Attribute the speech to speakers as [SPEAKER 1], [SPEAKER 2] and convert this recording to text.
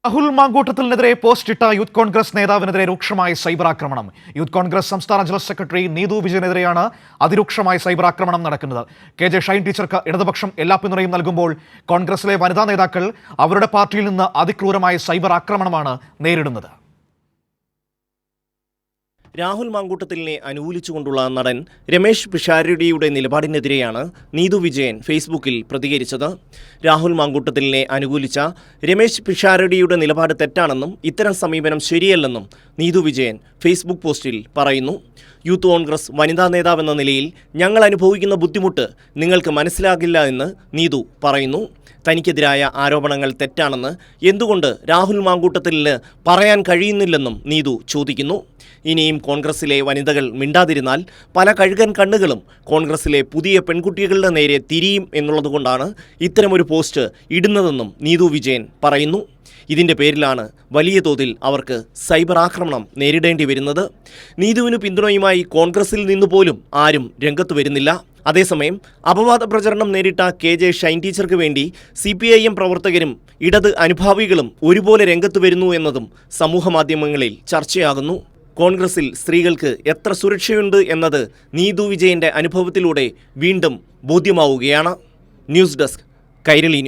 [SPEAKER 1] Rahul മാങ്കൂട്ടത്തിനെതിരെ പോസ്റ്റിട്ട youth Congress നേതാവിനെതിരെ രൂക്ഷമായ cyber ആക്രമണം. Youth Congress സംസ്ഥാന ജനറൽ സെക്രട്ടറി നീതു വിജയനെതിരെയാണ് അതിരൂക്ഷമായ സൈബർ ആക്രമണം നടക്കുന്നത്. കെ ഷൈൻ ടീച്ചർക്ക് ഇടതുപക്ഷം എല്ലാ പിന്തുണയും നൽകുമ്പോൾ കോൺഗ്രസിലെ വനിതാ നേതാക്കൾ അവരുടെ പാർട്ടിയിൽ നിന്ന് അതിക്രൂരമായ സൈബർ ആക്രമണമാണ് നേരിടുന്നത്.
[SPEAKER 2] രാഹുൽ മാങ്കൂട്ടത്തിലിനെ അനുകൂലിച്ചുകൊണ്ടുള്ള നടൻ രമേശ് പിഷാരടിയുടെ നിലപാടിനെതിരെയാണ് നീതു വിജയൻ ഫേസ്ബുക്കിൽ പ്രതികരിച്ചത്. രാഹുൽ മാങ്കൂട്ടത്തിലിനെ അനുകൂലിച്ച രമേശ് പിഷാരടിയുടെ നിലപാട് തെറ്റാണെന്നും ഇത്തരം സമീപനം ശരിയല്ലെന്നും നീതു വിജയൻ ഫേസ്ബുക്ക് പോസ്റ്റിൽ പറയുന്നു. യൂത്ത് കോൺഗ്രസ് വനിതാ നേതാവെന്ന നിലയിൽ ഞങ്ങൾ അനുഭവിക്കുന്ന ബുദ്ധിമുട്ട് നിങ്ങൾക്ക് മനസ്സിലാകില്ല എന്ന് നീതു പറയുന്നു. തനിക്കെതിരായ ആരോപണങ്ങൾ തെറ്റാണെന്ന് എന്തുകൊണ്ട് രാഹുൽ മാങ്കൂട്ടത്തിലിന് പറയാൻ കഴിയുന്നില്ലെന്നും നീതു ചോദിക്കുന്നു. ഇനിയും കോൺഗ്രസിലെ വനിതകൾ മിണ്ടാതിരുന്നാൽ പല കഴുകൻ കണ്ണുകളും കോൺഗ്രസിലെ പുതിയ പെൺകുട്ടികളുടെ നേരെ തിരിയും എന്നുള്ളതുകൊണ്ടാണ് ഇത്തരമൊരു പോസ്റ്റ് ഇടുന്നതെന്നും നീതു വിജയൻ പറയുന്നു. ഇതിൻ്റെ പേരിലാണ് വലിയ തോതിൽ അവർക്ക് സൈബർ ആക്രമണം നേരിടേണ്ടി വരുന്നത്. നീതുവിന് പിന്തുണയുമായി കോൺഗ്രസിൽ നിന്നുപോലും ആരും രംഗത്ത് വരുന്നില്ല. അതേസമയം അപവാദ പ്രചരണം നേരിട്ട കെ ഷൈൻ ടീച്ചർക്ക് വേണ്ടി CPIM പ്രവർത്തകരും ഇടത് അനുഭാവികളും ഒരുപോലെ രംഗത്ത് വരുന്നു എന്നതും സമൂഹമാധ്യമങ്ങളിൽ ചർച്ചയാകുന്നു. കോൺഗ്രസിൽ സ്ത്രീകൾക്ക് എത്ര സുരക്ഷയുണ്ട് എന്നത് നീതു വിജയന്റെ അനുഭവത്തിലൂടെ വീണ്ടും ബോധ്യമാവുകയാണ്. News desk, Kairali news.